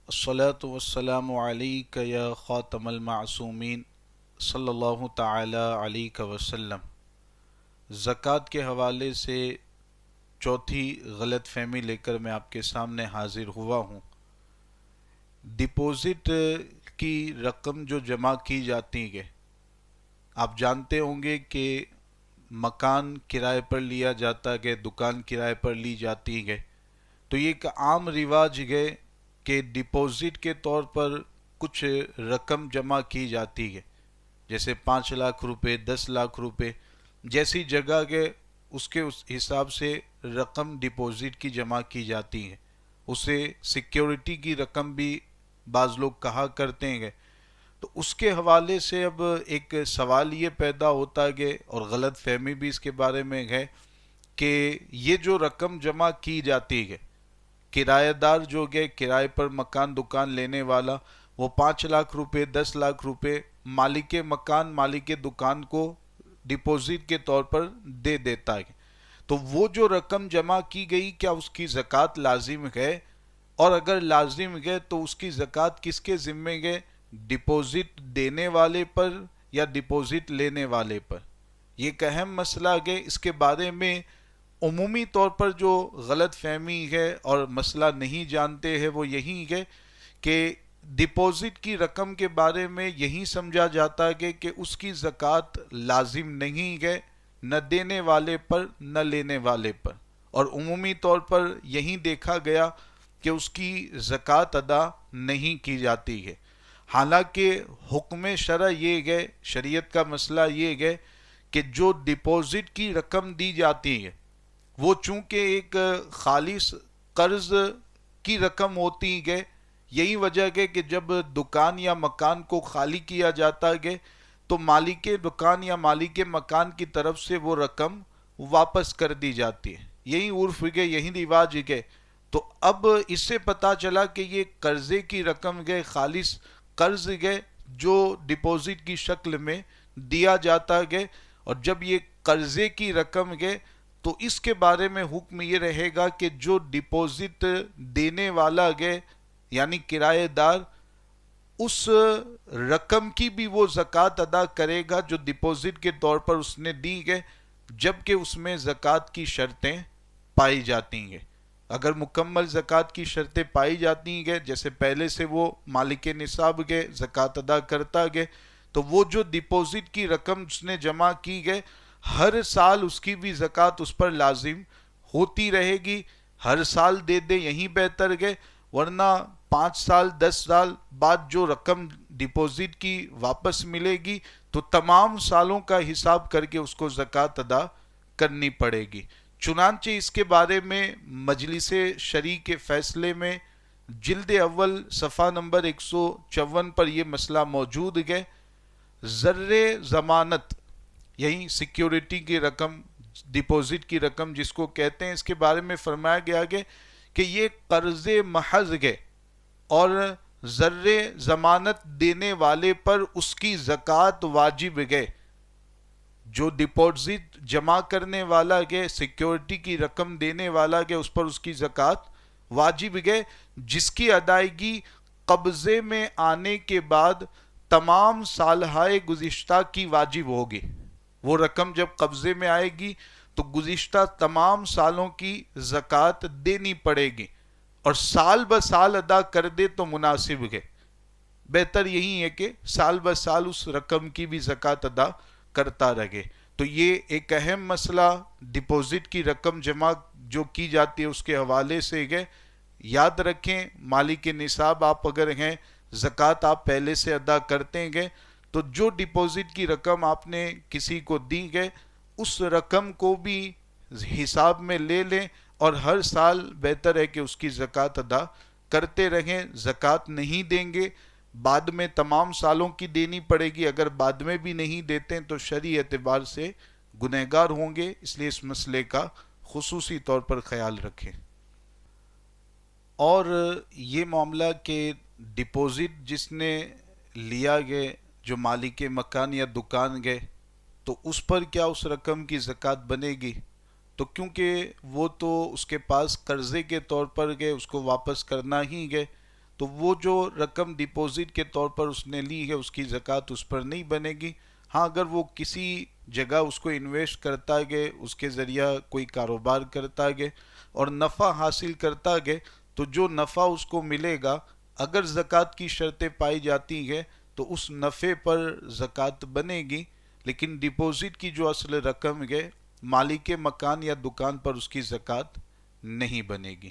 الصلاة والسلام علیک یا خاتم المعصومین صلی اللہ تعالی علیہ وسلم۔ زکوٰۃ کے حوالے سے چوتھی غلط فہمی لے کر میں آپ کے سامنے حاضر ہوا ہوں۔ ڈپوزٹ کی رقم جو جمع کی جاتی ہے، آپ جانتے ہوں گے کہ مکان کرائے پر لیا جاتا ہے، دکان کرائے پر لی جاتی ہے، تو یہ ایک عام رواج ہے کہ ڈپوزٹ کے طور پر کچھ رقم جمع کی جاتی ہے، جیسے 5 لاکھ روپے، 10 لاکھ روپے، جیسی جگہ کے اس حساب سے رقم ڈپوزٹ کی جمع کی جاتی ہے۔ اسے سیکیورٹی کی رقم بھی بعض لوگ کہا کرتے ہیں۔ تو اس کے حوالے سے اب ایک سوال یہ پیدا ہوتا ہے اور غلط فہمی بھی اس کے بارے میں ہے کہ یہ جو رقم جمع کی جاتی ہے، کرایہ دار جو گئے کرائے پر مکان دکان لینے والا، وہ 5 لاکھ روپے، 10 لاکھ روپے مالک مکان مالک دکان کو ڈپوزٹ کے طور پر دے دیتا ہے۔ تو وہ جو رقم جمع کی گئی، کیا اس کی زکوٰۃ لازم ہے؟ اور اگر لازم ہے تو اس کی زکوٰۃ کس کے ذمے ہے؟ ڈپوزٹ دینے والے پر یا ڈپوزٹ لینے والے پر؟ یہ ایک اہم مسئلہ ہے۔ اس کے بارے میں عمومی طور پر جو غلط فہمی ہے اور مسئلہ نہیں جانتے ہیں وہ یہی ہے کہ ڈپوزٹ کی رقم کے بارے میں یہی سمجھا جاتا ہے کہ اس کی زکوٰۃ لازم نہیں ہے، نہ دینے والے پر نہ لینے والے پر، اور عمومی طور پر یہی دیکھا گیا کہ اس کی زکوٰۃ ادا نہیں کی جاتی ہے۔ حالانکہ حکم شرع یہ ہے، شریعت کا مسئلہ یہ ہے کہ جو ڈپوزٹ کی رقم دی جاتی ہے وہ چونکہ ایک خالص قرض کی رقم ہوتی ہے، یہی وجہ ہے کہ جب دکان یا مکان کو خالی کیا جاتا ہے تو مالک دکان یا مالک مکان کی طرف سے وہ رقم واپس کر دی جاتی ہے۔ یہی عرف ہے، یہی رواج ہے۔ تو اب اس سے پتہ چلا کہ یہ قرضے کی رقم ہے، خالص قرض ہے جو ڈپوزٹ کی شکل میں دیا جاتا ہے، اور جب یہ قرضے کی رقم ہے تو اس کے بارے میں حکم یہ رہے گا کہ جو ڈپوزٹ دینے والا ہے یعنی کرایہ دار، اس رقم کی بھی وہ زکوٰۃ ادا کرے گا جو ڈپوزٹ کے طور پر اس نے دی ہے، جبکہ اس میں زکوٰۃ کی شرطیں پائی جاتی ہیں۔ اگر مکمل زکوٰۃ کی شرطیں پائی جاتی ہیں، جیسے پہلے سے وہ مالک نصاب ہے، زکوٰۃ ادا کرتا ہے، تو وہ جو ڈپوزٹ کی رقم اس نے جمع کی ہے، ہر سال اس کی بھی زکوٰۃ اس پر لازم ہوتی رہے گی۔ ہر سال دے دے یہی بہتر ہے، ورنہ 5 سال 10 سال بعد جو رقم ڈپوزٹ کی واپس ملے گی تو تمام سالوں کا حساب کر کے اس کو زکوٰۃ ادا کرنی پڑے گی۔ چنانچہ اس کے بارے میں مجلس شرعی کے فیصلے میں جلد اول صفحہ نمبر 154 پر یہ مسئلہ موجود ہے۔ زر ضمانت، یہی سیکیورٹی کی رقم، ڈپوزٹ کی رقم جس کو کہتے ہیں، اس کے بارے میں فرمایا گیا کہ یہ قرض محض ہے، اور زر ضمانت دینے والے پر اس کی زکوٰۃ واجب ہے۔ جو ڈپوزٹ جمع کرنے والا ہے، سیکیورٹی کی رقم دینے والا ہے، اس پر اس کی زکوٰۃ واجب ہے، جس کی ادائیگی قبضے میں آنے کے بعد تمام سالہائے گزشتہ کی واجب ہوگی۔ وہ رقم جب قبضے میں آئے گی تو گزشتہ تمام سالوں کی زکوٰۃ دینی پڑے گی، اور سال بہ سال ادا کر دے تو مناسب ہے۔ بہتر یہی ہے کہ سال بہ سال اس رقم کی بھی زکوٰۃ ادا کرتا رہے۔ تو یہ ایک اہم مسئلہ ڈپوزٹ کی رقم جمع جو کی جاتی ہے اس کے حوالے سے ہے۔ یاد رکھیں، مالک نصاب آپ اگر ہیں، زکوٰۃ آپ پہلے سے ادا کرتے ہیں، تو جو ڈپوزٹ کی رقم آپ نے کسی کو دی ہے اس رقم کو بھی حساب میں لے لیں، اور ہر سال بہتر ہے کہ اس کی زکوٰۃ ادا کرتے رہیں۔ زکوٰۃ نہیں دیں گے، بعد میں تمام سالوں کی دینی پڑے گی، اگر بعد میں بھی نہیں دیتے تو شرعی اعتبار سے گنہگار ہوں گے، اس لیے اس مسئلے کا خصوصی طور پر خیال رکھیں۔ اور یہ معاملہ کہ ڈپوزٹ جس نے لیا گئے، جو مالک مکان یا دکان گئے، تو اس پر کیا اس رقم کی زکوٰۃ بنے گی؟ تو کیونکہ وہ تو اس کے پاس قرضے کے طور پر گئے، اس کو واپس کرنا ہی گئے، تو وہ جو رقم ڈپوزٹ کے طور پر اس نے لی ہے اس کی زکوٰۃ اس پر نہیں بنے گی. ہاں اگر وہ کسی جگہ اس کو انویسٹ کرتا گئے، اس کے ذریعہ کوئی کاروبار کرتا گئے اور نفع حاصل کرتا گئے، تو جو نفع اس کو ملے گا اگر زکوٰۃ کی شرطیں پائی جاتی ہیں تو اس نفع پر زکوٰۃ بنے گی. لیکن ڈپوزٹ کی جو اصل رقم ہے مالک مکان یا دکان پر اس کی زکوٰۃ نہیں بنے گی.